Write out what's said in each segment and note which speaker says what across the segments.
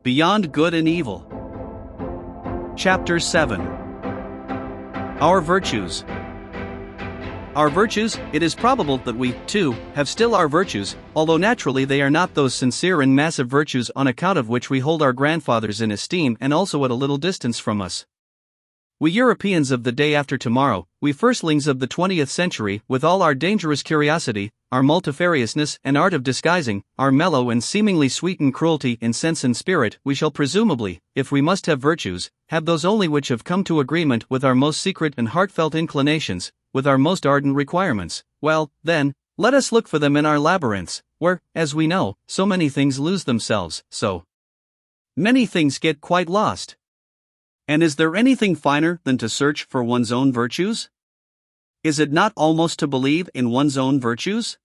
Speaker 1: Beyond Good and Evil. Chapter 7. Our Virtues. Our virtues, it is probable that we, too, have still our virtues, although naturally they are not those sincere and massive virtues on account of which we hold our grandfathers in esteem and also at a little distance from us. We Europeans of the day after tomorrow, we firstlings of the 20th century, with all our dangerous curiosity, our multifariousness and art of disguising, our mellow and seemingly sweetened cruelty in sense and spirit, we shall presumably, if we must have virtues, have those only which have come to agreement with our most secret and heartfelt inclinations, with our most ardent requirements. Well, then, let us look for them in our labyrinths, where, as we know, so many things lose themselves, so many things get quite lost. And is there anything finer than to search for one's own virtues? Is it not almost to believe in one's own virtues?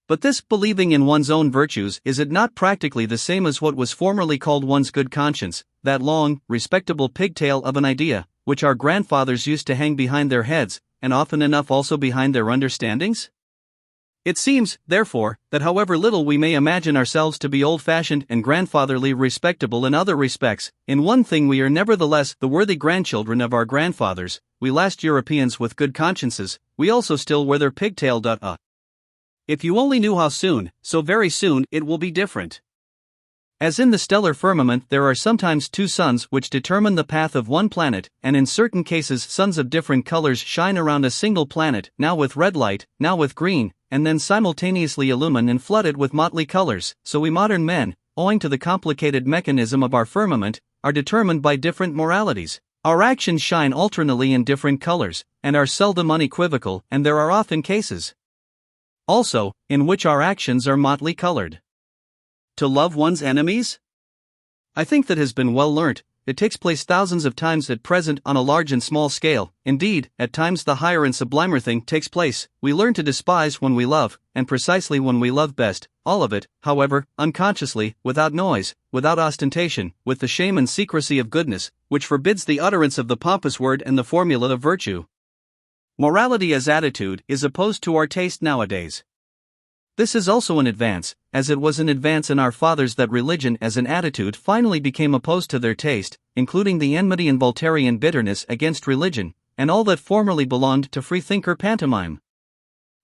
Speaker 1: But this believing in one's own virtues, is it not practically the same as what was formerly called one's good conscience, that long, respectable pigtail of an idea, which our grandfathers used to hang behind their heads, and often enough also behind their understandings? It seems, therefore, that however little we may imagine ourselves to be old-fashioned and grandfatherly respectable in other respects, in one thing we are nevertheless the worthy grandchildren of our grandfathers, we last Europeans with good consciences, we also still wear their pigtail. If you only knew how soon, so very soon, it will be different. As in the stellar firmament there are sometimes two suns which determine the path of one planet, and in certain cases suns of different colors shine around a single planet, now with red light, now with green, and then simultaneously illumine and flood it with motley colors, so we modern men, owing to the complicated mechanism of our firmament, are determined by different moralities. Our actions shine alternately in different colors, and are seldom unequivocal, and there are often cases also in which our actions are motley colored. To love one's enemies? I think that has been well learnt. It takes place thousands of times at present on a large and small scale. Indeed, at times the higher and sublimer thing takes place. We learn to despise when we love, and precisely when we love best, all of it, however, unconsciously, without noise, without ostentation, with the shame and secrecy of goodness, which forbids the utterance of the pompous word and the formula of virtue. Morality as attitude is opposed to our taste nowadays. This is also an advance, as it was an advance in our fathers that religion as an attitude finally became opposed to their taste, including the enmity and Voltairean bitterness against religion, and all that formerly belonged to freethinker pantomime.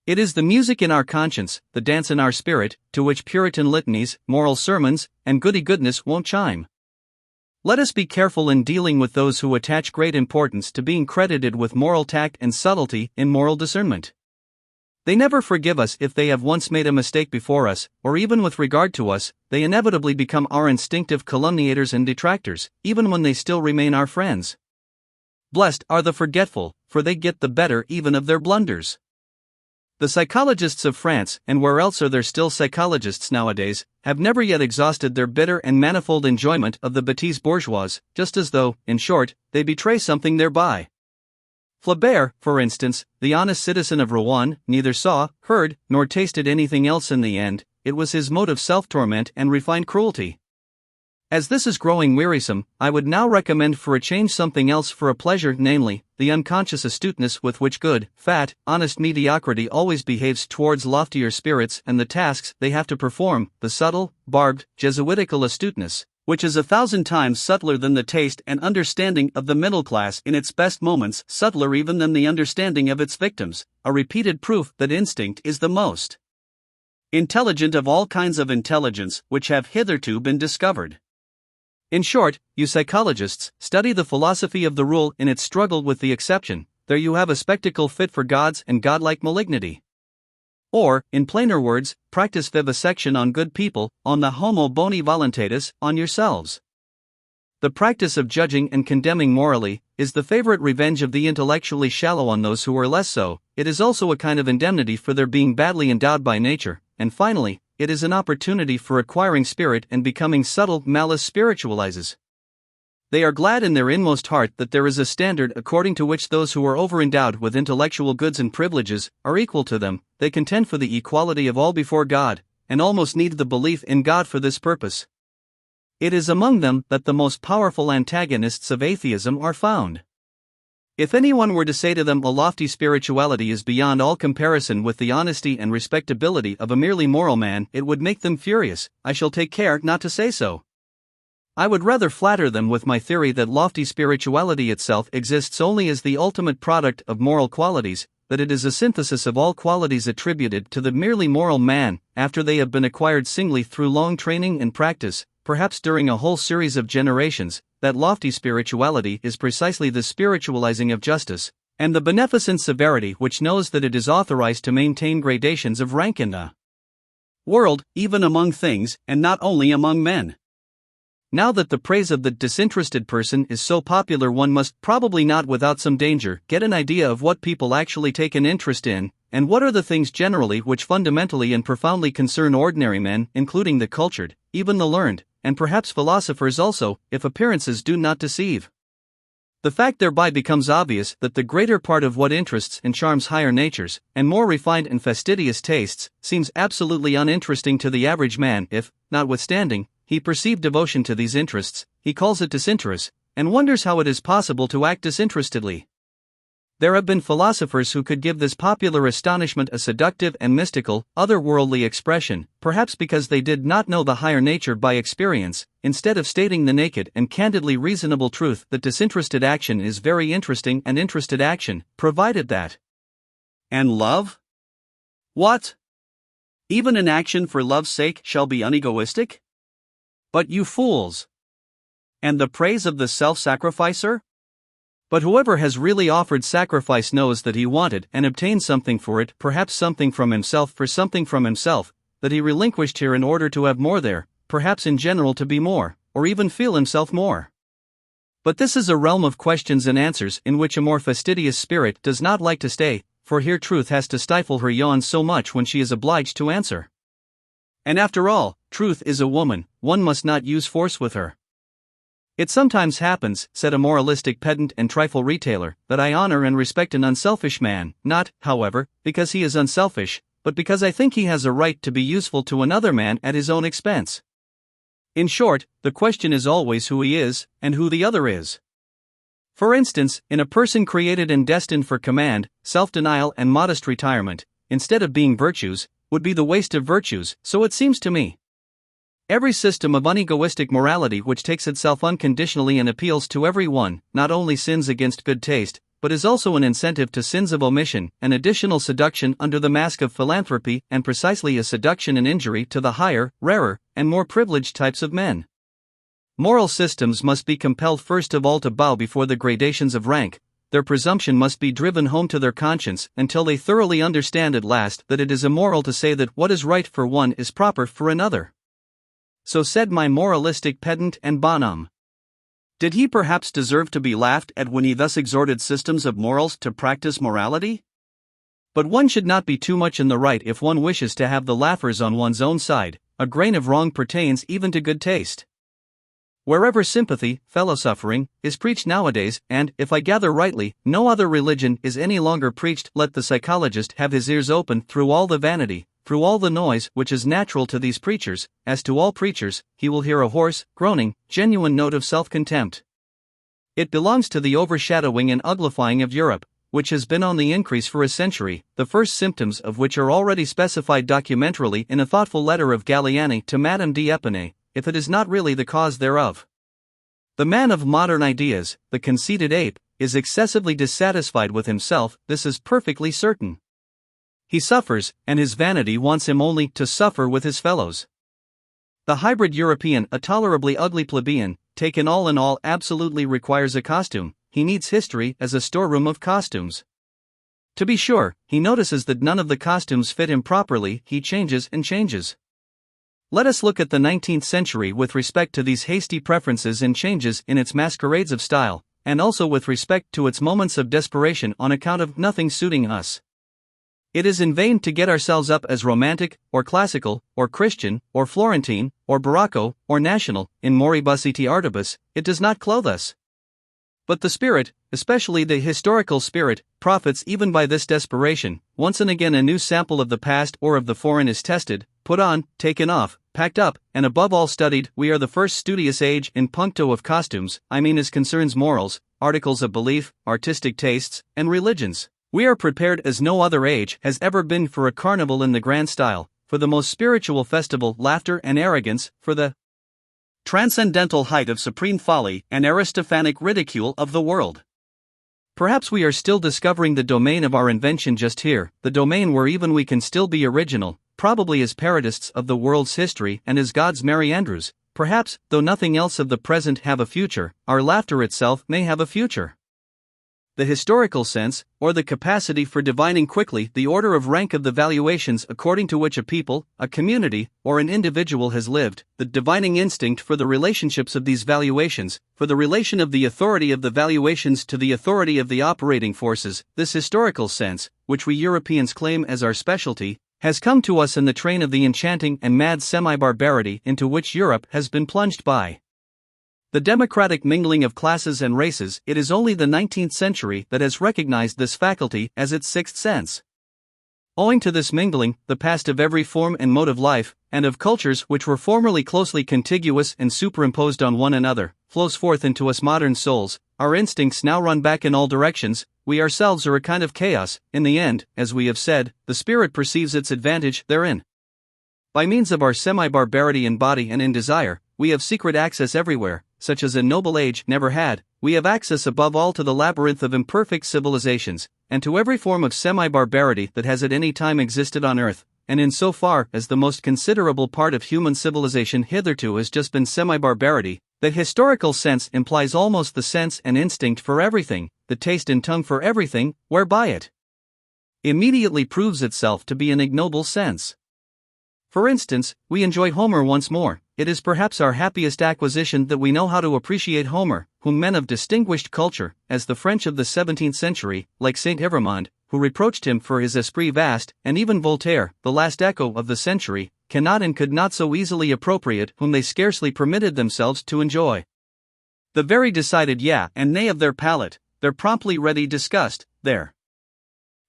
Speaker 1: It is the music in our conscience, the dance in our spirit, to which Puritan litanies, moral sermons, and goody-goodness won't chime. Let us be careful in dealing with those who attach great importance to being credited with moral tact and subtlety in moral discernment. They never forgive us if they have once made a mistake before us, or even with regard to us, they inevitably become our instinctive calumniators and detractors, even when they still remain our friends. Blessed are the forgetful, for they get the better even of their blunders. The psychologists of France, and where else are there still psychologists nowadays, have never yet exhausted their bitter and manifold enjoyment of the bêtise bourgeoise, just as though, in short, they betray something thereby. Flaubert, for instance, the honest citizen of Rouen, neither saw, heard, nor tasted anything else in the end. It was his mode of self-torment and refined cruelty. As this is growing wearisome, I would now recommend for a change something else for a pleasure, namely, the unconscious astuteness with which good, fat, honest mediocrity always behaves towards loftier spirits and the tasks they have to perform, the subtle, barbed, Jesuitical astuteness, which is 1,000 times subtler than the taste and understanding of the middle class in its best moments, subtler even than the understanding of its victims, a repeated proof that instinct is the most intelligent of all kinds of intelligence which have hitherto been discovered. In short, you psychologists, study the philosophy of the rule in its struggle with the exception. There you have a spectacle fit for gods and godlike malignity. Or, in plainer words, practice vivisection on good people, on the homo boni voluntatis, on yourselves. The practice of judging and condemning morally is the favorite revenge of the intellectually shallow on those who are less so. It is also a kind of indemnity for their being badly endowed by nature, and finally, it is an opportunity for acquiring spirit and becoming subtle. Malice spiritualizes. They are glad in their inmost heart that there is a standard according to which those who are over-endowed with intellectual goods and privileges are equal to them. They contend for the equality of all before God, and almost need the belief in God for this purpose. It is among them that the most powerful antagonists of atheism are found. If anyone were to say to them a lofty spirituality is beyond all comparison with the honesty and respectability of a merely moral man, it would make them furious. I shall take care not to say so. I would rather flatter them with my theory that lofty spirituality itself exists only as the ultimate product of moral qualities, that it is a synthesis of all qualities attributed to the merely moral man, after they have been acquired singly through long training and practice, perhaps during a whole series of generations. That lofty spirituality is precisely the spiritualizing of justice, and the beneficent severity which knows that it is authorized to maintain gradations of rank in the world, even among things, and not only among men. Now that the praise of the disinterested person is so popular, one must, probably not without some danger, get an idea of what people actually take an interest in, and what are the things generally which fundamentally and profoundly concern ordinary men, including the cultured, even the learned, and perhaps philosophers also, if appearances do not deceive. The fact thereby becomes obvious that the greater part of what interests and charms higher natures, and more refined and fastidious tastes, seems absolutely uninteresting to the average man if, notwithstanding, he perceive devotion to these interests, he calls it disinterest, and wonders how it is possible to act disinterestedly. There have been philosophers who could give this popular astonishment a seductive and mystical, otherworldly expression, perhaps because they did not know the higher nature by experience, instead of stating the naked and candidly reasonable truth that disinterested action is very interesting and interested action, provided that. And love? What? Even an action for love's sake shall be unegoistic? But you fools! And the praise of the self-sacrificer? But whoever has really offered sacrifice knows that he wanted and obtained something for it, perhaps something from himself for something from himself, that he relinquished here in order to have more there, perhaps in general to be more, or even feel himself more. But this is a realm of questions and answers in which a more fastidious spirit does not like to stay, for here truth has to stifle her yawns so much when she is obliged to answer. And after all, truth is a woman, one must not use force with her. It sometimes happens, said a moralistic pedant and trifle retailer, that I honor and respect an unselfish man, not, however, because he is unselfish, but because I think he has a right to be useful to another man at his own expense. In short, the question is always who he is, and who the other is. For instance, in a person created and destined for command, self-denial and modest retirement, instead of being virtues, would be the waste of virtues, so it seems to me. Every system of unegoistic morality which takes itself unconditionally and appeals to every one, not only sins against good taste, but is also an incentive to sins of omission, an additional seduction under the mask of philanthropy, and precisely a seduction and injury to the higher, rarer, and more privileged types of men. Moral systems must be compelled first of all to bow before the gradations of rank. Their presumption must be driven home to their conscience until they thoroughly understand at last that it is immoral to say that what is right for one is proper for another. So said my moralistic pedant and bonhomme. Did he perhaps deserve to be laughed at when he thus exhorted systems of morals to practice morality? But one should not be too much in the right if one wishes to have the laughers on one's own side. A grain of wrong pertains even to good taste. Wherever sympathy, fellow-suffering, is preached nowadays, and, if I gather rightly, no other religion is any longer preached, let the psychologist have his ears open through all the vanity, through all the noise which is natural to these preachers. As to all preachers, he will hear a hoarse, groaning, genuine note of self-contempt. It belongs to the overshadowing and uglifying of Europe, which has been on the increase for a century, the first symptoms of which are already specified documentarily in a thoughtful letter of Galliani to Madame d'Épinay, if it is not really the cause thereof. The man of modern ideas, the conceited ape, is excessively dissatisfied with himself, this is perfectly certain. He suffers, and his vanity wants him only to suffer with his fellows. The hybrid European, a tolerably ugly plebeian, taken all in all, absolutely requires a costume. He needs history as a storeroom of costumes. To be sure, he notices that none of the costumes fit him properly, he changes and changes. Let us look at the 19th century with respect to these hasty preferences and changes in its masquerades of style, and also with respect to its moments of desperation on account of nothing suiting us. It is in vain to get ourselves up as romantic, or classical, or Christian, or Florentine, or Barocco, or national, in moribus et artibus, it does not clothe us. But the spirit, especially the historical spirit, profits even by this desperation. Once and again a new sample of the past or of the foreign is tested, put on, taken off, packed up, and above all studied. We are the first studious age in puncto of costumes, I mean as concerns morals, articles of belief, artistic tastes, and religions. We are prepared as no other age has ever been for a carnival in the grand style, for the most spiritual festival, laughter and arrogance, for the transcendental height of supreme folly and Aristophanic ridicule of the world. Perhaps we are still discovering the domain of our invention just here, the domain where even we can still be original, probably as parodists of the world's history and as God's Merry Andrews. Perhaps, though nothing else of the present have a future, our laughter itself may have a future. The historical sense, or the capacity for divining quickly the order of rank of the valuations according to which a people, a community, or an individual has lived, the divining instinct for the relationships of these valuations, for the relation of the authority of the valuations to the authority of the operating forces, this historical sense, which we Europeans claim as our specialty, has come to us in the train of the enchanting and mad semi-barbarity into which Europe has been plunged by the democratic mingling of classes and races. It is only the 19th century that has recognized this faculty as its sixth sense. Owing to this mingling, the past of every form and mode of life, and of cultures which were formerly closely contiguous and superimposed on one another, flows forth into us modern souls. Our instincts now run back in all directions. We ourselves are a kind of chaos. In the end, as we have said, the spirit perceives its advantage therein. By means of our semi-barbarity in body and in desire, we have secret access everywhere, such as a noble age never had. We have access above all to the labyrinth of imperfect civilizations, and to every form of semi-barbarity that has at any time existed on earth, and in so far as the most considerable part of human civilization hitherto has just been semi-barbarity, the historical sense implies almost the sense and instinct for everything, the taste and tongue for everything, whereby it immediately proves itself to be an ignoble sense. For instance, we enjoy Homer once more. It is perhaps our happiest acquisition that we know how to appreciate Homer, whom men of distinguished culture, as the French of the 17th century, like Saint Evremond, who reproached him for his esprit vaste, and even Voltaire, the last echo of the century, cannot and could not so easily appropriate, whom they scarcely permitted themselves to enjoy. The very decided yeah and nay of their palate, their promptly ready disgust, their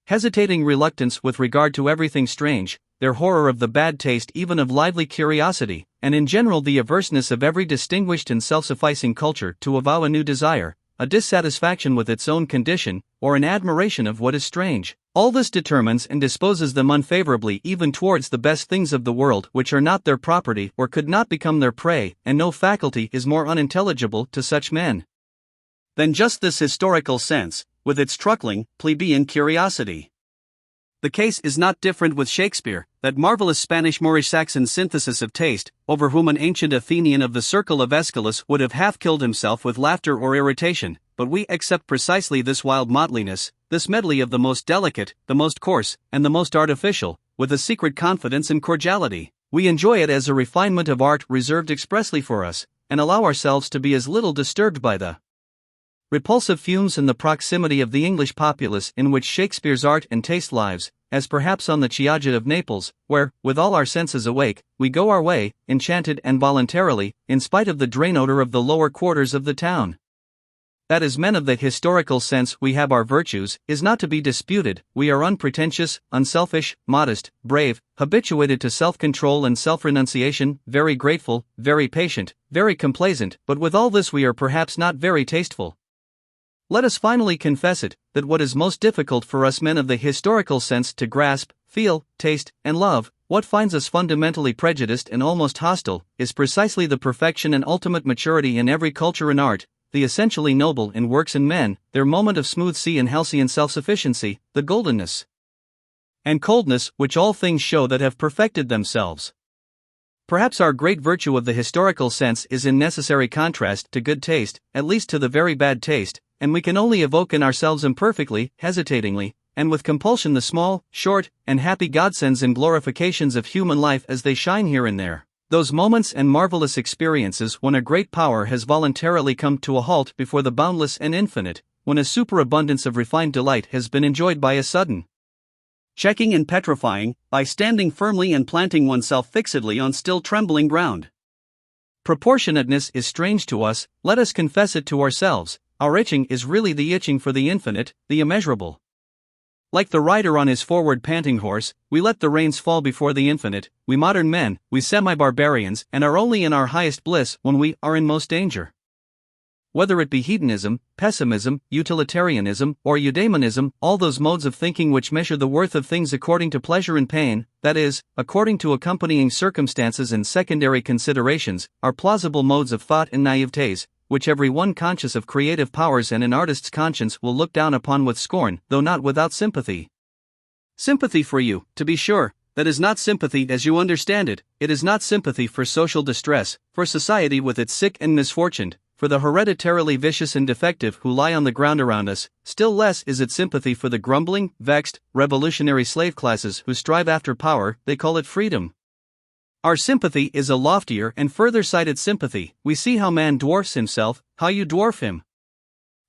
Speaker 1: hesitating reluctance with regard to everything strange, their horror of the bad taste even of lively curiosity, and in general the averseness of every distinguished and self-sufficing culture to avow a new desire, a dissatisfaction with its own condition, or an admiration of what is strange. All this determines and disposes them unfavorably even towards the best things of the world which are not their property or could not become their prey, and no faculty is more unintelligible to such men than just this historical sense, with its truckling, plebeian curiosity. The case is not different with Shakespeare, that marvelous Spanish Moorish-Saxon synthesis of taste, over whom an ancient Athenian of the circle of Aeschylus would have half killed himself with laughter or irritation, but we accept precisely this wild motleyiness, this medley of the most delicate, the most coarse, and the most artificial, with a secret confidence and cordiality. We enjoy it as a refinement of art reserved expressly for us, and allow ourselves to be as little disturbed by the repulsive fumes and the proximity of the English populace in which Shakespeare's art and taste lives, as perhaps on the Chioggia of Naples, where, with all our senses awake, we go our way, enchanted and voluntarily, in spite of the drain odor of the lower quarters of the town. That as men of the historical sense we have our virtues, is not to be disputed. We are unpretentious, unselfish, modest, brave, habituated to self-control and self-renunciation, very grateful, very patient, very complaisant, but with all this we are perhaps not very tasteful. Let us finally confess it, that what is most difficult for us men of the historical sense to grasp, feel, taste, and love, what finds us fundamentally prejudiced and almost hostile, is precisely the perfection and ultimate maturity in every culture and art, the essentially noble in works and men, their moment of smooth sea and halcyon self-sufficiency, the goldenness and coldness which all things show that have perfected themselves. Perhaps our great virtue of the historical sense is in necessary contrast to good taste, at least to the very bad taste, and we can only evoke in ourselves imperfectly, hesitatingly, and with compulsion the small, short, and happy godsends and glorifications of human life as they shine here and there. Those moments and marvelous experiences when a great power has voluntarily come to a halt before the boundless and infinite, when a superabundance of refined delight has been enjoyed by a sudden checking and petrifying, by standing firmly and planting oneself fixedly on still trembling ground. Proportionateness is strange to us, let us confess it to ourselves. Our itching is really the itching for the infinite, the immeasurable. Like the rider on his forward panting horse, we let the reins fall before the infinite. We modern men, we semi-barbarians, and are only in our highest bliss when we are in most danger. whether it be hedonism, pessimism, utilitarianism, or eudaimonism, all those modes of thinking which measure the worth of things according to pleasure and pain, that is, according to accompanying circumstances and secondary considerations, are plausible modes of thought and naivete, which every one conscious of creative powers and an artist's conscience will look down upon with scorn, though not without sympathy. Sympathy for you, to be sure. That is not sympathy as you understand it. It is not sympathy for social distress, for society with its sick and misfortuned, for the hereditarily vicious and defective who lie on the ground around us. Still less is it sympathy for the grumbling, vexed, revolutionary slave classes who strive after power. They call it freedom. Our sympathy is a loftier and further-sighted sympathy. We see how man dwarfs himself, how you dwarf him.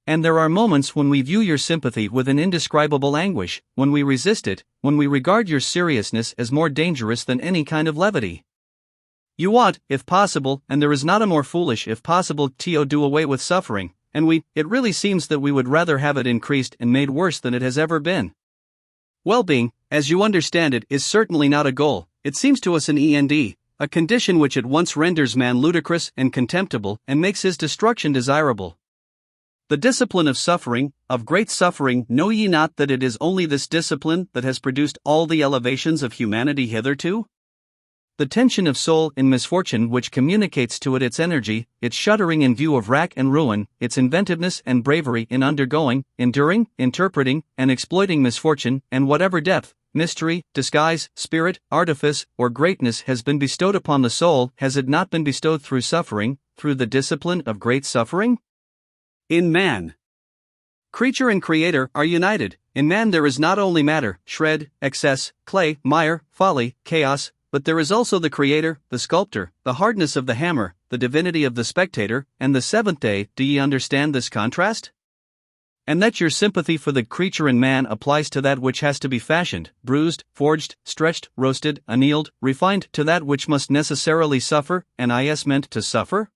Speaker 1: And there are moments when we view your sympathy with an indescribable anguish, when we resist it, when we regard your seriousness as more dangerous than any kind of levity. You want, if possible, and there is not a more foolish if possible, to do away with suffering, and it really seems that we would rather have it increased and made worse than it has ever been. Well-being, as you understand it, is certainly not a goal. It seems to us an end, a condition which at once renders man ludicrous and contemptible and makes his destruction desirable. The discipline of suffering, of great suffering, know ye not that it is only this discipline that has produced all the elevations of humanity hitherto? The tension of soul in misfortune which communicates to it its energy, its shuddering in view of rack and ruin, its inventiveness and bravery in undergoing, enduring, interpreting, and exploiting misfortune, and whatever depth, mystery, disguise, spirit, artifice, or greatness has been bestowed upon the soul, has it not been bestowed through suffering, through the discipline of great suffering? In man, creature and creator are united. In man there is not only matter, shred, excess, clay, mire, folly, chaos, but there is also the creator, the sculptor, the hardness of the hammer, the divinity of the spectator, and the seventh day. Do ye understand this contrast? And that your sympathy for the creature in man applies to that which has to be fashioned, bruised, forged, stretched, roasted, annealed, refined, to that which must necessarily suffer, and is meant to suffer?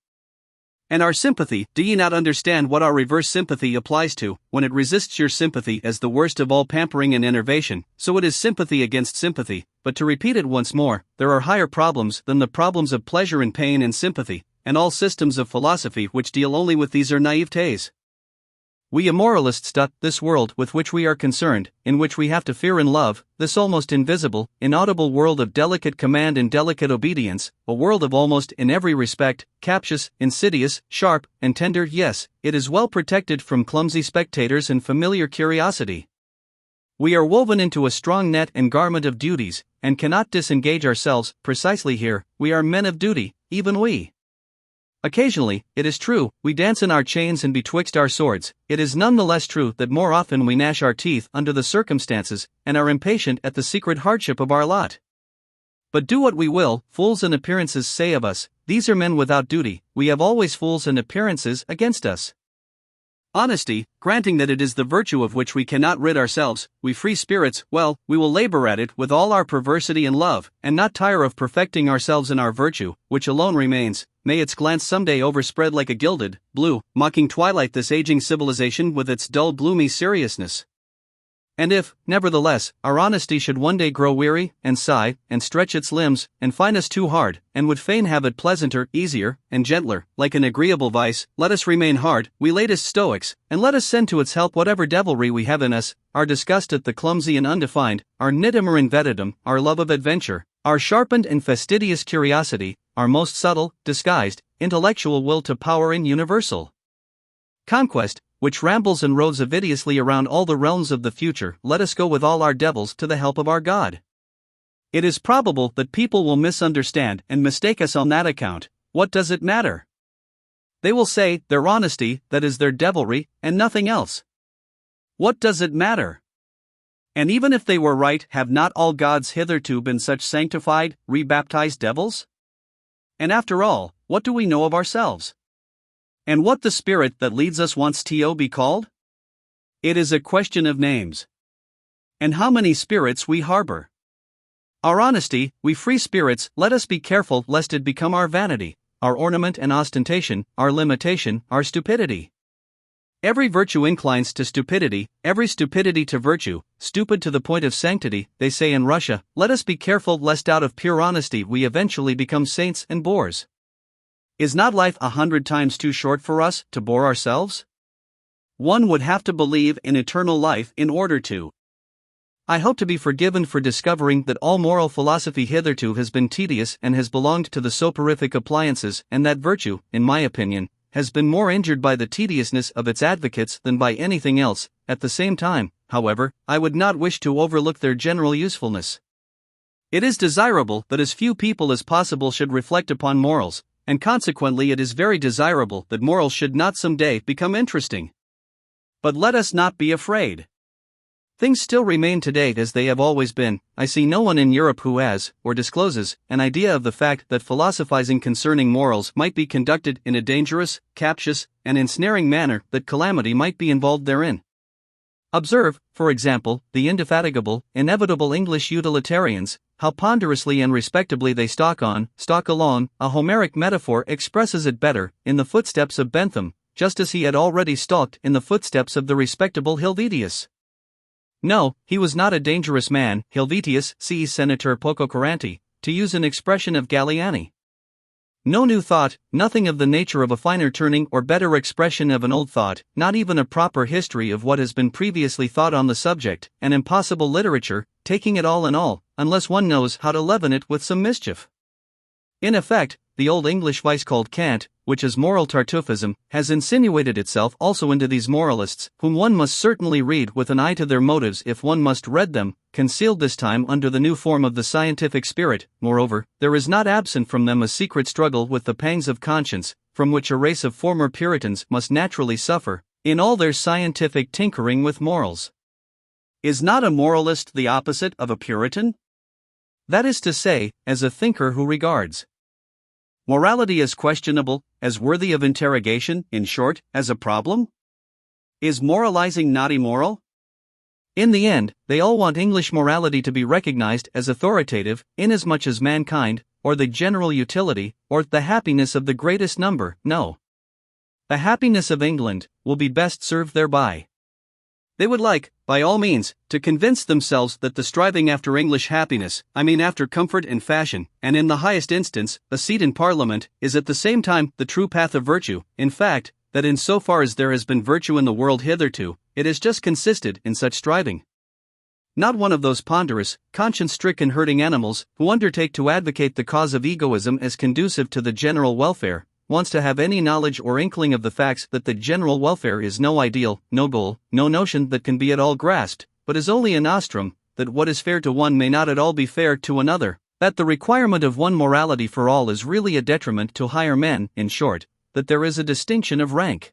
Speaker 1: And our sympathy, do ye not understand what our reverse sympathy applies to, when it resists your sympathy as the worst of all pampering and enervation? So it is sympathy against sympathy. But to repeat it once more, there are higher problems than the problems of pleasure and pain and sympathy, and all systems of philosophy which deal only with these are naivetés. We immoralists, this world with which we are concerned, in which we have to fear and love, this almost invisible, inaudible world of delicate command and delicate obedience, a world of almost in every respect, captious, insidious, sharp, and tender, yes, it is well protected from clumsy spectators and familiar curiosity. We are woven into a strong net and garment of duties, and cannot disengage ourselves. Precisely here, we are men of duty, even we. Occasionally, it is true, we dance in our chains and betwixt our swords. It is none the less true that more often we gnash our teeth under the circumstances, and are impatient at the secret hardship of our lot. But do what we will, fools and appearances say of us, these are men without duty. We have always fools and appearances against us. Honesty, granting that it is the virtue of which we cannot rid ourselves, we free spirits, well, we will labor at it with all our perversity and love, and not tire of perfecting ourselves in our virtue, which alone remains. May its glance someday overspread like a gilded, blue, mocking twilight this aging civilization with its dull gloomy seriousness. And if, nevertheless, our honesty should one day grow weary, and sigh, and stretch its limbs, and find us too hard, and would fain have it pleasanter, easier, and gentler, like an agreeable vice, let us remain hard, we latest Stoics, and let us send to its help whatever devilry we have in us, our disgust at the clumsy and undefined, our nidum invetidum, our love of adventure, our sharpened and fastidious curiosity, our most subtle, disguised, intellectual will to power in universal conquest, which rambles and roves avidiously around all the realms of the future. Let us go with all our devils to the help of our God. It is probable that people will misunderstand and mistake us on that account. What does it matter? They will say, their honesty, that is their devilry, and nothing else. What does it matter? And even if they were right, have not all gods hitherto been such sanctified, rebaptized devils? And after all, what do we know of ourselves? And what the spirit that leads us wants to be called? It is a question of names. And how many spirits we harbor. Our honesty, we free spirits, let us be careful lest it become our vanity, our ornament and ostentation, our limitation, our stupidity. Every virtue inclines to stupidity, every stupidity to virtue, stupid to the point of sanctity, they say in Russia. Let us be careful lest out of pure honesty we eventually become saints and bores. Is not life 100 times too short for us to bore ourselves? One would have to believe in eternal life in order to. I hope to be forgiven for discovering that all moral philosophy hitherto has been tedious and has belonged to the soporific appliances, and that virtue, in my opinion, has been more injured by the tediousness of its advocates than by anything else. At the same time, however, I would not wish to overlook their general usefulness. It is desirable that as few people as possible should reflect upon morals, and consequently it is very desirable that morals should not someday become interesting. But let us not be afraid. Things still remain today as they have always been. I see no one in Europe who has, or discloses, an idea of the fact that philosophizing concerning morals might be conducted in a dangerous, captious, and ensnaring manner, that calamity might be involved therein. Observe, for example, the indefatigable, inevitable English utilitarians, how ponderously and respectably they stalk along. A Homeric metaphor expresses it better: in the footsteps of Bentham, just as he had already stalked in the footsteps of the respectable Helvetius. No, he was not a dangerous man, Helvetius, see Senator Pococurante, to use an expression of Galliani. No new thought, nothing of the nature of a finer turning or better expression of an old thought, not even a proper history of what has been previously thought on the subject, an impossible literature, taking it all in all, unless one knows how to leaven it with some mischief. In effect, the old English vice called cant, which is moral Tartuffism, has insinuated itself also into these moralists, whom one must certainly read with an eye to their motives if one must read them, concealed this time under the new form of the scientific spirit. Moreover, there is not absent from them a secret struggle with the pangs of conscience, from which a race of former Puritans must naturally suffer, in all their scientific tinkering with morals. Is not a moralist the opposite of a Puritan? That is to say, as a thinker who regards morality as questionable, as worthy of interrogation, in short, as a problem? Is moralizing not immoral? In the end, they all want English morality to be recognized as authoritative, inasmuch as mankind, or the general utility, or the happiness of the greatest number, no. The happiness of England will be best served thereby. They would like, by all means, to convince themselves that the striving after English happiness, after comfort and fashion, and in the highest instance, a seat in Parliament, is at the same time the true path of virtue. In fact, that in so far as there has been virtue in the world hitherto, it has just consisted in such striving. Not one of those ponderous, conscience-stricken herding animals, who undertake to advocate the cause of egoism as conducive to the general welfare, wants to have any knowledge or inkling of the facts that the general welfare is no ideal, no goal, no notion that can be at all grasped, but is only a nostrum, that what is fair to one may not at all be fair to another, that the requirement of one morality for all is really a detriment to higher men, in short, that there is a distinction of rank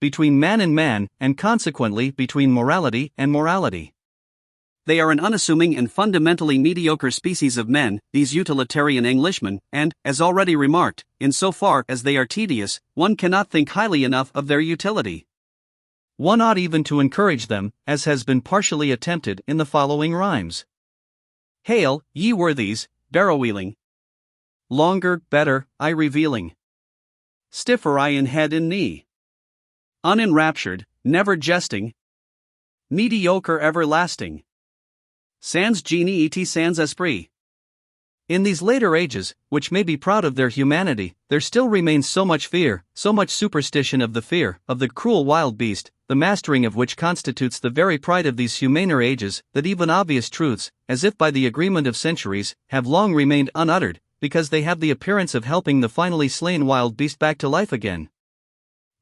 Speaker 1: between man, and consequently between morality and morality. They are an unassuming and fundamentally mediocre species of men, these utilitarian Englishmen, and, as already remarked, in so far as they are tedious, one cannot think highly enough of their utility. One ought even to encourage them, as has been partially attempted in the following rhymes. Hail, ye worthies, barrow-wheeling. Longer, better, I revealing. Stiffer I in head and knee. Unenraptured, never jesting. Mediocre everlasting. Sans genie et sans esprit. In these later ages, which may be proud of their humanity, there still remains so much fear, so much superstition of the fear of the cruel wild beast, the mastering of which constitutes the very pride of these humaner ages, that even obvious truths, as if by the agreement of centuries, have long remained unuttered, because they have the appearance of helping the finally slain wild beast back to life again.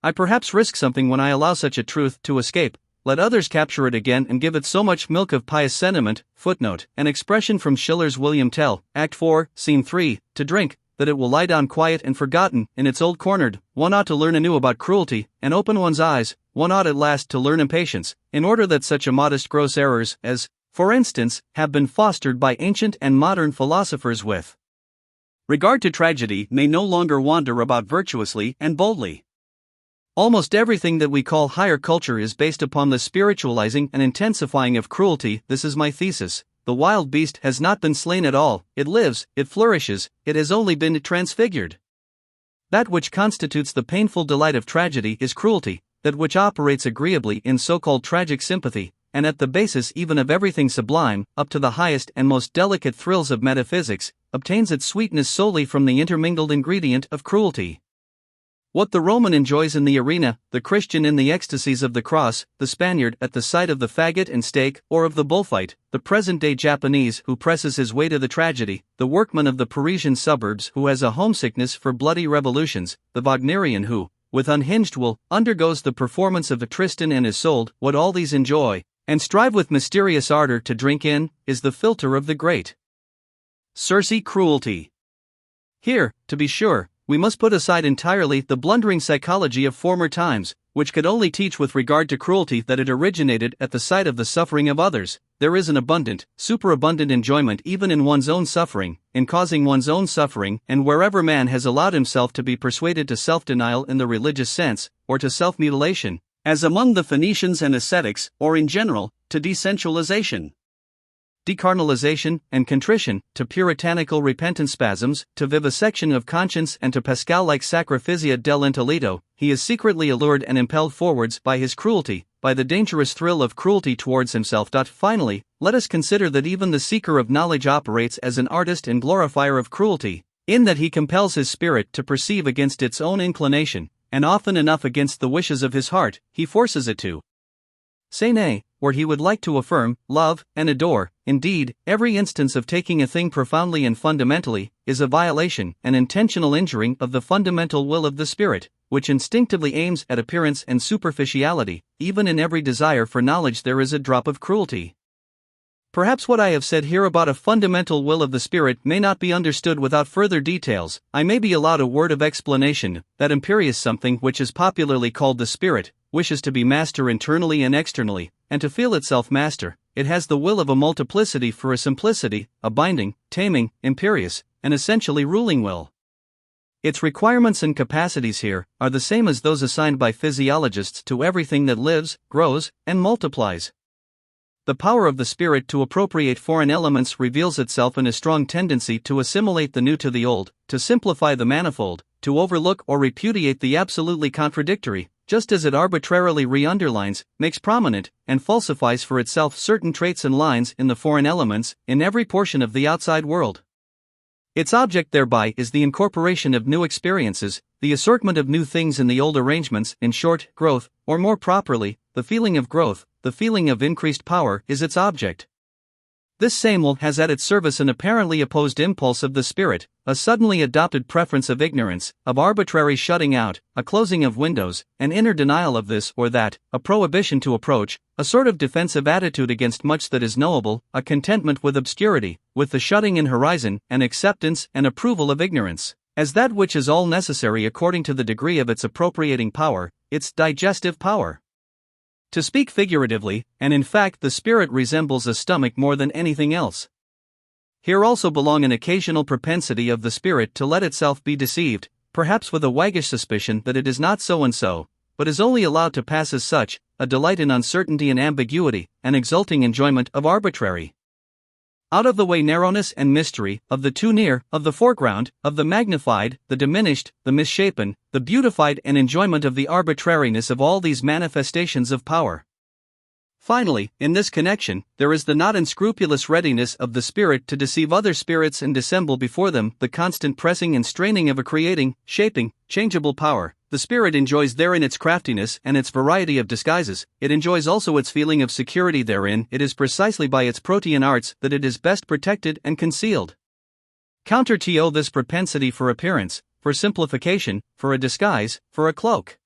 Speaker 1: I perhaps risk something when I allow such a truth to escape. Let others capture it again and give it so much milk of pious sentiment. Footnote, an expression from Schiller's William Tell, Act 4, Scene 3, to drink, that it will lie down quiet and forgotten in its old cornered. One ought to learn anew about cruelty, and open one's eyes. One ought at last to learn impatience, in order that such immodest gross errors as, for instance, have been fostered by ancient and modern philosophers with regard to tragedy may no longer wander about virtuously and boldly. Almost everything that we call higher culture is based upon the spiritualizing and intensifying of cruelty. This is my thesis. The wild beast has not been slain at all, it lives, it flourishes, it has only been transfigured. That which constitutes the painful delight of tragedy is cruelty, that which operates agreeably in so-called tragic sympathy, and at the basis even of everything sublime, up to the highest and most delicate thrills of metaphysics, obtains its sweetness solely from the intermingled ingredient of cruelty. What the Roman enjoys in the arena, the Christian in the ecstasies of the cross, the Spaniard at the sight of the faggot and stake or of the bullfight, the present-day Japanese who presses his way to the tragedy, the workman of the Parisian suburbs who has a homesickness for bloody revolutions, the Wagnerian who, with unhinged will, undergoes the performance of a Tristan and Isolde, what all these enjoy, and strive with mysterious ardor to drink in, is the philtre of the great Circe cruelty. Here, to be sure, we must put aside entirely the blundering psychology of former times, which could only teach with regard to cruelty that it originated at the sight of the suffering of others. There is an abundant, superabundant enjoyment even in one's own suffering, in causing one's own suffering, and wherever man has allowed himself to be persuaded to self-denial in the religious sense, or to self-mutilation, as among the Phoenicians and ascetics, or in general, to desensualization, decarnalization, and contrition, to puritanical repentance spasms, to vivisection of conscience, and to Pascal-like sacrificia dell'intelletto, he is secretly allured and impelled forwards by his cruelty, by the dangerous thrill of cruelty towards himself. Finally, let us consider that even the seeker of knowledge operates as an artist and glorifier of cruelty, in that he compels his spirit to perceive against its own inclination, and often enough against the wishes of his heart, he forces it to say nay, where he would like to affirm, love, and adore. Indeed, every instance of taking a thing profoundly and fundamentally is a violation, an intentional injuring of the fundamental will of the spirit, which instinctively aims at appearance and superficiality. Even in every desire for knowledge there is a drop of cruelty. Perhaps what I have said here about a fundamental will of the spirit may not be understood without further details. I may be allowed a word of explanation. That imperious something which is popularly called the spirit wishes to be master internally and externally, and to feel itself master. It has the will of a multiplicity for a simplicity, a binding, taming, imperious, and essentially ruling will. Its requirements and capacities here are the same as those assigned by physiologists to everything that lives, grows, and multiplies. The power of the spirit to appropriate foreign elements reveals itself in a strong tendency to assimilate the new to the old, to simplify the manifold, to overlook or repudiate the absolutely contradictory, just as it arbitrarily re-underlines, makes prominent, and falsifies for itself certain traits and lines in the foreign elements, in every portion of the outside world. Its object thereby is the incorporation of new experiences, the assortment of new things in the old arrangements. In short, growth, or more properly, the feeling of growth, the feeling of increased power, is its object. This same will has at its service an apparently opposed impulse of the spirit, a suddenly adopted preference of ignorance, of arbitrary shutting out, a closing of windows, an inner denial of this or that, a prohibition to approach, a sort of defensive attitude against much that is knowable, a contentment with obscurity, with the shutting in horizon, an acceptance and approval of ignorance, as that which is all necessary according to the degree of its appropriating power, its digestive power. To speak figuratively, and in fact the spirit resembles a stomach more than anything else. Here also belong an occasional propensity of the spirit to let itself be deceived, perhaps with a waggish suspicion that it is not so and so, but is only allowed to pass as such, a delight in uncertainty and ambiguity, an exulting enjoyment of arbitrary, out-of-the-way narrowness and mystery, of the too near, of the foreground, of the magnified, the diminished, the misshapen, the beautified, and enjoyment of the arbitrariness of all these manifestations of power. Finally, in this connection, there is the not unscrupulous readiness of the spirit to deceive other spirits and dissemble before them the constant pressing and straining of a creating, shaping, changeable power. The spirit enjoys therein its craftiness and its variety of disguises. It enjoys also its feeling of security therein. It is precisely by its protean arts that it is best protected and concealed. Counter to this propensity for appearance, for simplification, for a disguise, for a cloak.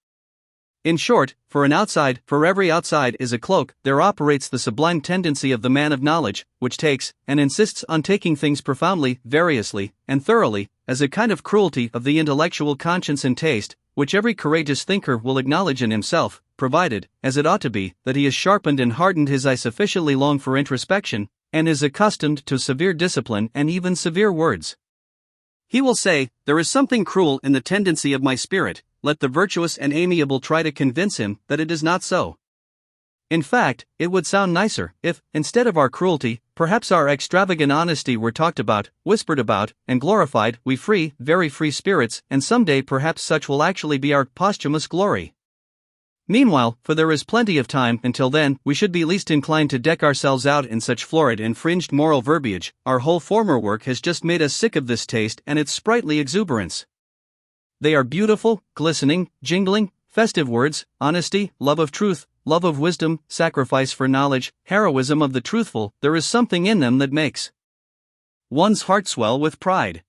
Speaker 1: In short, for every outside is a cloak, there operates the sublime tendency of the man of knowledge, which takes, and insists on taking things profoundly, variously, and thoroughly, as a kind of cruelty of the intellectual conscience and taste, which every courageous thinker will acknowledge in himself, provided, as it ought to be, that he has sharpened and hardened his eye sufficiently long for introspection, and is accustomed to severe discipline and even severe words. He will say, "There is something cruel in the tendency of my spirit." Let the virtuous and amiable try to convince him that it is not so. In fact, it would sound nicer if, instead of our cruelty, perhaps our extravagant honesty were talked about, whispered about, and glorified. We free, very free spirits, and someday perhaps such will actually be our posthumous glory. Meanwhile, for there is plenty of time until then, we should be least inclined to deck ourselves out in such florid and fringed moral verbiage. Our whole former work has just made us sick of this taste and its sprightly exuberance. They are beautiful, glistening, jingling, festive words: honesty, love of truth, love of wisdom, sacrifice for knowledge, heroism of the truthful. There is something in them that makes one's heart swell with pride.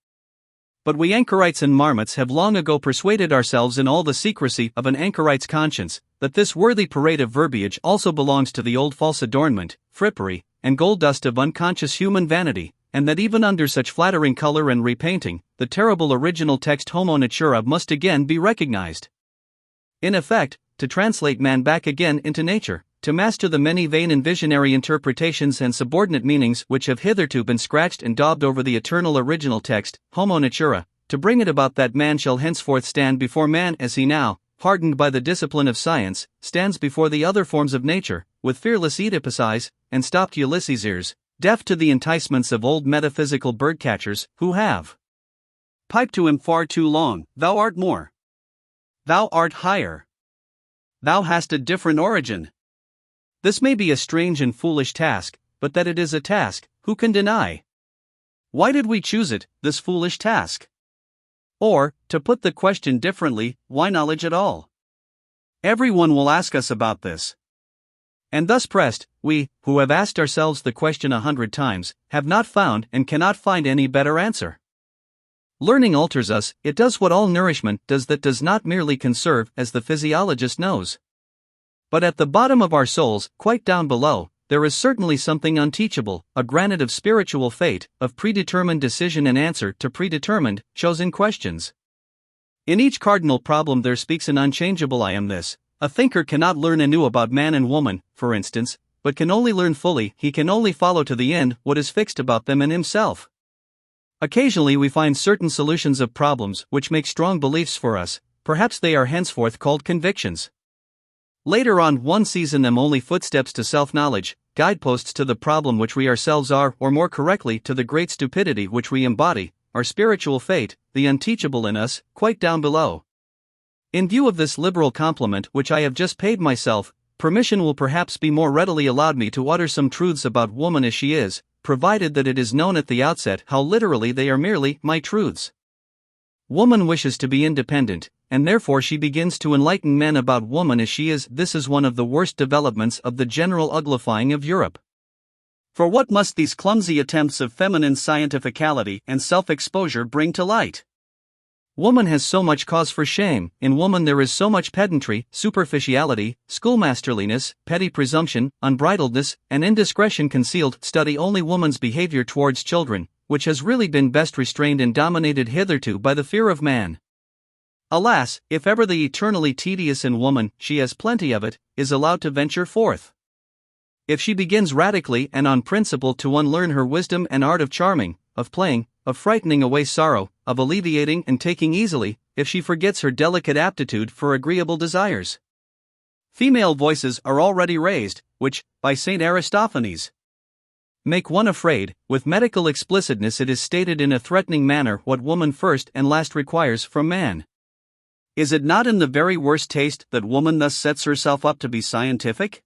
Speaker 1: But we anchorites and marmots have long ago persuaded ourselves in all the secrecy of an anchorite's conscience that this worthy parade of verbiage also belongs to the old false adornment, frippery, and gold dust of unconscious human vanity, and that even under such flattering color and repainting, the terrible original text homo natura must again be recognized. In effect, to translate man back again into nature, to master the many vain and visionary interpretations and subordinate meanings which have hitherto been scratched and daubed over the eternal original text, homo natura, to bring it about that man shall henceforth stand before man as he now, hardened by the discipline of science, stands before the other forms of nature, with fearless Oedipus eyes, and stopped Ulysses' ears, deaf to the enticements of old metaphysical bird-catchers, who have piped to him far too long: thou art more. Thou art higher. Thou hast a different origin. This may be a strange and foolish task, but that it is a task, who can deny? Why did we choose it, this foolish task? Or, to put the question differently, why knowledge at all? Everyone will ask us about this. And thus pressed, we, who have asked ourselves the question 100 times, have not found and cannot find any better answer. Learning alters us, it does what all nourishment does, that does not merely conserve, as the physiologist knows. But at the bottom of our souls, quite down below, there is certainly something unteachable, a granite of spiritual fate, of predetermined decision and answer to predetermined, chosen questions. In each cardinal problem there speaks an unchangeable I am this. A thinker cannot learn anew about man and woman, for instance, but can only learn fully, he can only follow to the end what is fixed about them and himself. Occasionally we find certain solutions of problems which make strong beliefs for us, perhaps they are henceforth called convictions. Later on one sees in them only footsteps to self-knowledge, guideposts to the problem which we ourselves are, or more correctly to the great stupidity which we embody, our spiritual fate, the unteachable in us, quite down below. In view of this liberal compliment which I have just paid myself, permission will perhaps be more readily allowed me to utter some truths about woman as she is, provided that it is known at the outset how literally they are merely my truths. Woman wishes to be independent, and therefore she begins to enlighten men about woman as she is. This is one of the worst developments of the general uglifying of Europe. For what must these clumsy attempts of feminine scientificality and self-exposure bring to light? Woman has so much cause for shame. In woman there is so much pedantry, superficiality, schoolmasterliness, petty presumption, unbridledness, and indiscretion concealed. Study only woman's behavior towards children, which has really been best restrained and dominated hitherto by the fear of man. Alas, if ever the eternally tedious in woman, she has plenty of it, is allowed to venture forth. If she begins radically and on principle to unlearn her wisdom and art of charming, of playing, of frightening away sorrow, of alleviating and taking easily, if she forgets her delicate aptitude for agreeable desires. Female voices are already raised, which, by St. Aristophanes, make one afraid. With medical explicitness it is stated in a threatening manner what woman first and last requires from man. Is it not in the very worst taste that woman thus sets herself up to be scientific?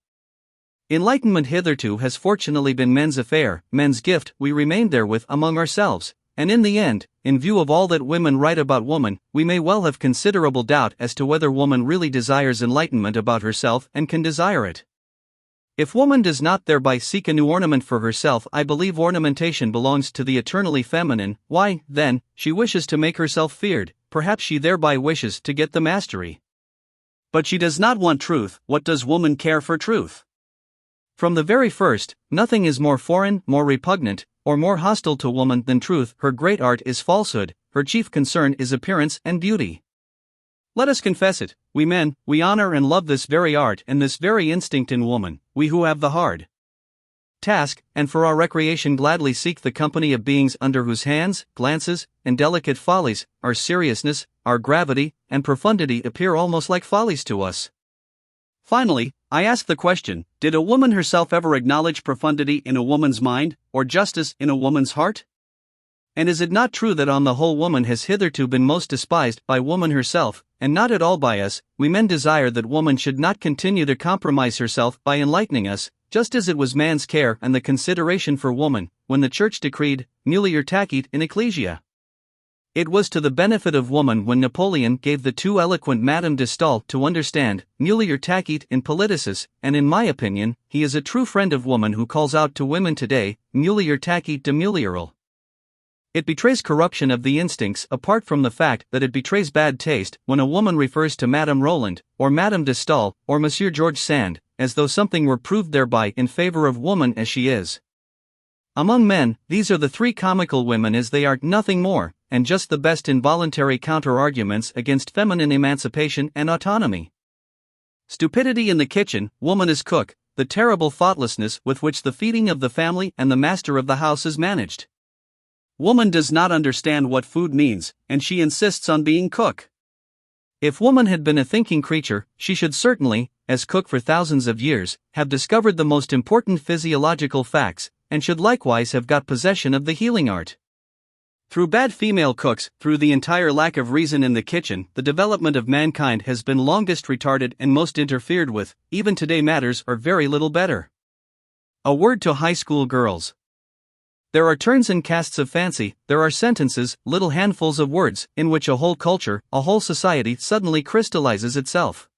Speaker 1: Enlightenment hitherto has fortunately been men's affair, men's gift. We remained therewith among ourselves, and in the end, in view of all that women write about woman, we may well have considerable doubt as to whether woman really desires enlightenment about herself and can desire it. If woman does not thereby seek a new ornament for herself, I believe ornamentation belongs to the eternally feminine. Why, then, she wishes to make herself feared, perhaps she thereby wishes to get the mastery. But she does not want truth. What does woman care for truth? From the very first, nothing is more foreign, more repugnant, or more hostile to woman than truth. Her great art is falsehood, her chief concern is appearance and beauty. Let us confess it, we men, we honor and love this very art and this very instinct in woman, we who have the hard task, and for our recreation gladly seek the company of beings under whose hands, glances, and delicate follies, our seriousness, our gravity, and profundity appear almost like follies to us. Finally, I ask the question, did a woman herself ever acknowledge profundity in a woman's mind, or justice in a woman's heart? And is it not true that on the whole woman has hitherto been most despised by woman herself, and not at all by us, we men desire that woman should not continue to compromise herself by enlightening us, just as it was man's care and the consideration for woman, when the Church decreed, mulier tacit in ecclesia. It was to the benefit of woman when Napoleon gave the too eloquent Madame de Staël to understand, mulier tacit in politicis, and in my opinion, he is a true friend of woman who calls out to women today, mulier tacit de mulieral. It betrays corruption of the instincts apart from the fact that it betrays bad taste when a woman refers to Madame Roland, or Madame de Staël, or Monsieur George Sand, as though something were proved thereby in favor of woman as she is. Among men, these are the three comical women as they are, nothing more, and just the best involuntary counter-arguments against feminine emancipation and autonomy. Stupidity in the kitchen, woman as cook, the terrible thoughtlessness with which the feeding of the family and the master of the house is managed. Woman does not understand what food means, and she insists on being cook. If woman had been a thinking creature, she should certainly, as cook for thousands of years, have discovered the most important physiological facts, and should likewise have got possession of the healing art. Through bad female cooks, through the entire lack of reason in the kitchen, the development of mankind has been longest retarded and most interfered with. Even today matters are very little better. A word to high school girls. There are turns and casts of fancy, there are sentences, little handfuls of words, in which a whole culture, a whole society suddenly crystallizes itself.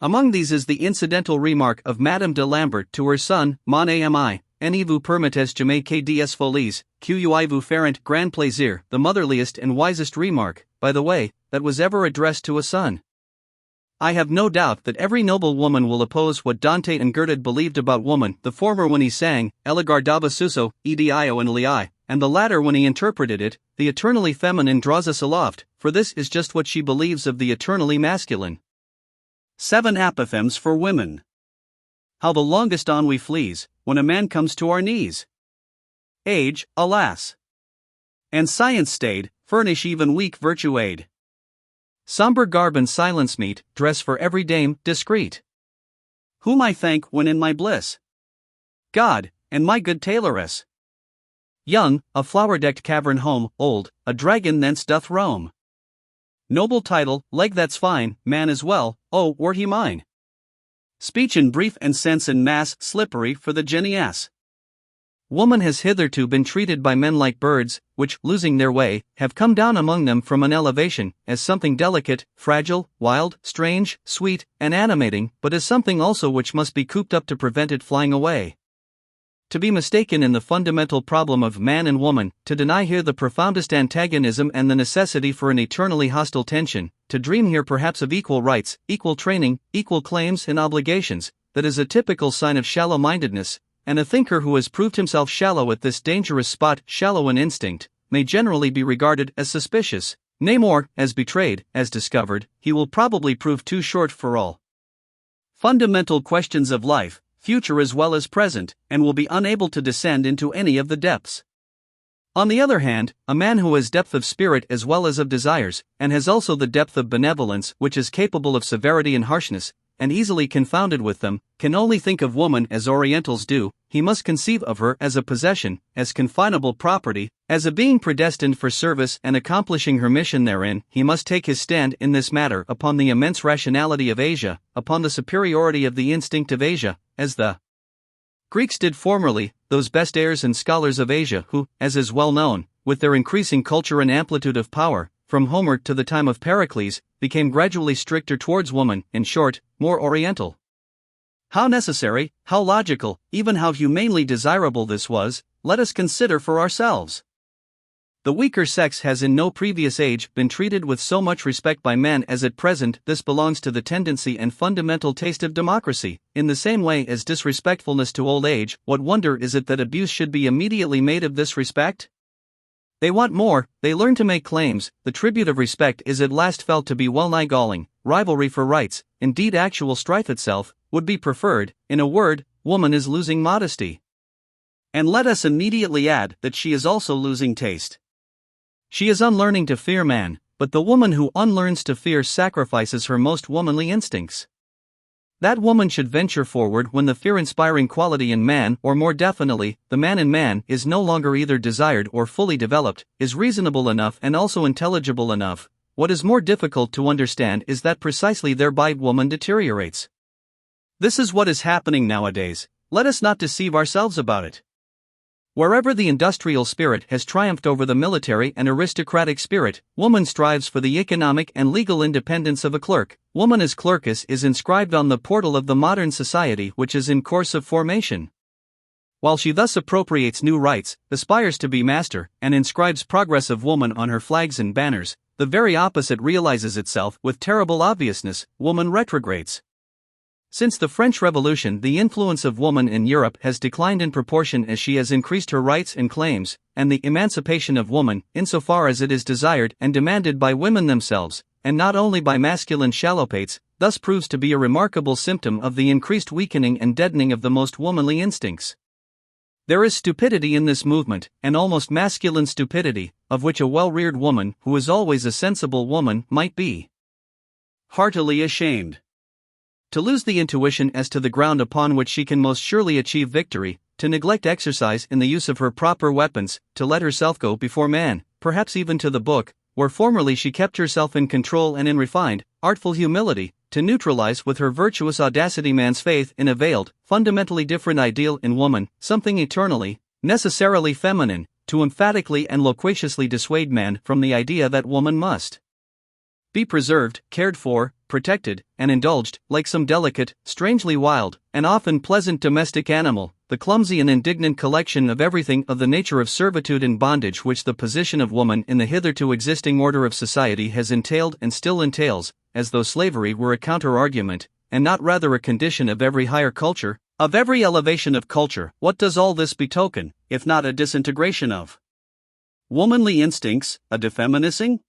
Speaker 1: Among these is the incidental remark of Madame de Lambert to her son, Mon ami, ne vous permettez jamais que des folies, qu'il vous feront grand plaisir, the motherliest and wisest remark, by the way, that was ever addressed to a son. I have no doubt that every noble woman will oppose what Dante and Goethe believed about woman, the former when he sang, Elegar dava suso, io and lii, and the latter when he interpreted it, the eternally feminine draws us aloft, for this is just what she believes of the eternally masculine. 7 apophthegms for women. How the longest ennui flees, when a man comes to our knees. Age, alas! And science stayed, furnish even weak virtue aid. Sombre garb and silence meet, dress for every dame, discreet. Whom I thank when in my bliss? God, and my good tailoress. Young, a flower-decked cavern home, old, a dragon thence doth roam. Noble title, leg that's fine, man as well, oh, were he mine. Speech in brief and sense in mass, slippery for the genius. Woman has hitherto been treated by men like birds, which, losing their way, have come down among them from an elevation, as something delicate, fragile, wild, strange, sweet, and animating, but as something also which must be cooped up to prevent it flying away. To be mistaken in the fundamental problem of man and woman, to deny here the profoundest antagonism and the necessity for an eternally hostile tension, to dream here perhaps of equal rights, equal training, equal claims and obligations, that is a typical sign of shallow-mindedness, and a thinker who has proved himself shallow at this dangerous spot, shallow in instinct, may generally be regarded as suspicious, nay more, as betrayed, as discovered, he will probably prove too short for all fundamental questions of life, future as well as present, and will be unable to descend into any of the depths. On the other hand, a man who has depth of spirit as well as of desires, and has also the depth of benevolence which is capable of severity and harshness, and easily confounded with them, can only think of woman as Orientals do. He must conceive of her as a possession, as confinable property, as a being predestined for service and accomplishing her mission therein. He must take his stand in this matter upon the immense rationality of Asia, upon the superiority of the instinct of Asia, as the Greeks did formerly, those best heirs and scholars of Asia who, as is well known, with their increasing culture and amplitude of power, from Homer to the time of Pericles, became gradually stricter towards woman, in short, more oriental. How necessary, how logical, even how humanely desirable this was, let us consider for ourselves. The weaker sex has in no previous age been treated with so much respect by men as at present. This belongs to the tendency and fundamental taste of democracy, in the same way as disrespectfulness to old age. What wonder is it that abuse should be immediately made of this respect? They want more, they learn to make claims, the tribute of respect is at last felt to be well-nigh galling, rivalry for rights, indeed actual strife itself, would be preferred. In a word, woman is losing modesty. And let us immediately add that she is also losing taste. She is unlearning to fear man, but the woman who unlearns to fear sacrifices her most womanly instincts. That woman should venture forward when the fear-inspiring quality in man, or more definitely, the man in man, is no longer either desired or fully developed, is reasonable enough and also intelligible enough, what is more difficult to understand is that precisely thereby woman deteriorates. This is what is happening nowadays, let us not deceive ourselves about it. Wherever the industrial spirit has triumphed over the military and aristocratic spirit, woman strives for the economic and legal independence of a clerk. Woman as clerkess is inscribed on the portal of the modern society which is in course of formation. While she thus appropriates new rights, aspires to be master, and inscribes progress of woman on her flags and banners, the very opposite realizes itself with terrible obviousness: woman retrogrades. Since the French Revolution, the influence of woman in Europe has declined in proportion as she has increased her rights and claims, and the emancipation of woman, insofar as it is desired and demanded by women themselves, and not only by masculine shallowpates, thus proves to be a remarkable symptom of the increased weakening and deadening of the most womanly instincts. There is stupidity in this movement, an almost masculine stupidity, of which a well-reared woman, who is always a sensible woman, might be heartily ashamed. To lose the intuition as to the ground upon which she can most surely achieve victory, to neglect exercise in the use of her proper weapons, to let herself go before man, perhaps even to the book, where formerly she kept herself in control and in refined, artful humility, to neutralize with her virtuous audacity man's faith in a veiled, fundamentally different ideal in woman, something eternally, necessarily feminine, to emphatically and loquaciously dissuade man from the idea that woman must be preserved, cared for, protected, and indulged, like some delicate, strangely wild, and often pleasant domestic animal, the clumsy and indignant collection of everything of the nature of servitude and bondage which the position of woman in the hitherto existing order of society has entailed and still entails, as though slavery were a counter-argument, and not rather a condition of every higher culture, of every elevation of culture. What does all this betoken, if not a disintegration of womanly instincts, a defeminising?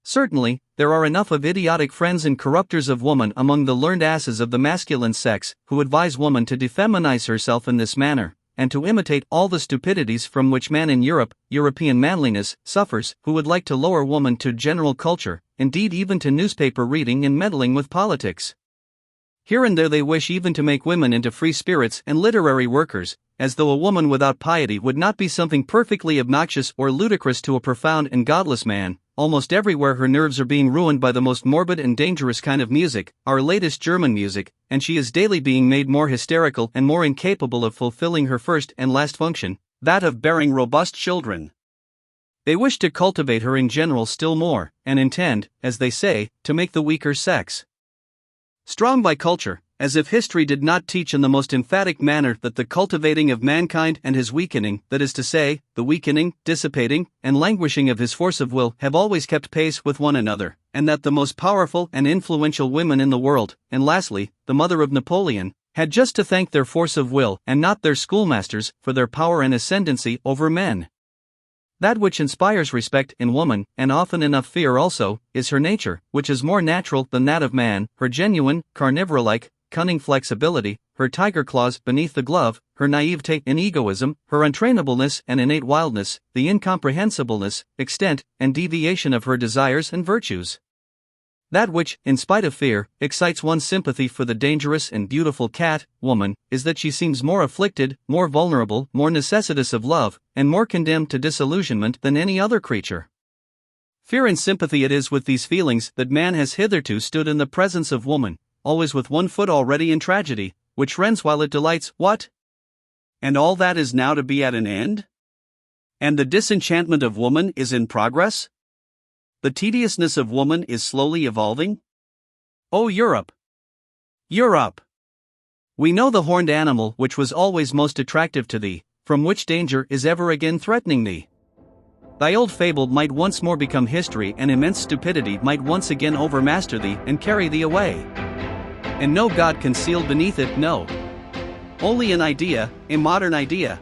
Speaker 1: Certainly, there are enough of idiotic friends and corrupters of woman among the learned asses of the masculine sex, who advise woman to defeminize herself in this manner, and to imitate all the stupidities from which man in Europe, European manliness, suffers, who would like to lower woman to general culture, indeed even to newspaper reading and meddling with politics. Here and there they wish even to make women into free spirits and literary workers, as though a woman without piety would not be something perfectly obnoxious or ludicrous to a profound and godless man. Almost everywhere her nerves are being ruined by the most morbid and dangerous kind of music, our latest German music, and she is daily being made more hysterical and more incapable of fulfilling her first and last function, that of bearing robust children. They wish to cultivate her in general still more, and intend, as they say, to make the weaker sex strong by culture, as if history did not teach in the most emphatic manner that the cultivating of mankind and his weakening, that is to say, the weakening, dissipating, and languishing of his force of will, have always kept pace with one another, and that the most powerful and influential women in the world, and lastly, the mother of Napoleon, had just to thank their force of will and not their schoolmasters for their power and ascendancy over men. That which inspires respect in woman, and often enough fear also, is her nature, which is more natural than that of man, her genuine, carnivore-like, cunning flexibility, her tiger claws beneath the glove, her naivete and egoism, her untrainableness and innate wildness, the incomprehensibleness, extent, and deviation of her desires and virtues. That which, in spite of fear, excites one's sympathy for the dangerous and beautiful cat, woman, is that she seems more afflicted, more vulnerable, more necessitous of love, and more condemned to disillusionment than any other creature. Fear and sympathy it is with these feelings that man has hitherto stood in the presence of woman, always with one foot already in tragedy, which rends while it delights. What? And all that is now to be at an end? And the disenchantment of woman is in progress? The tediousness of woman is slowly evolving? O Europe! Europe! We know the horned animal which was always most attractive to thee, from which danger is ever again threatening thee. Thy old fable might once more become history, and immense stupidity might once again overmaster thee and carry thee away. And no God concealed beneath it, no. Only an idea, a modern idea,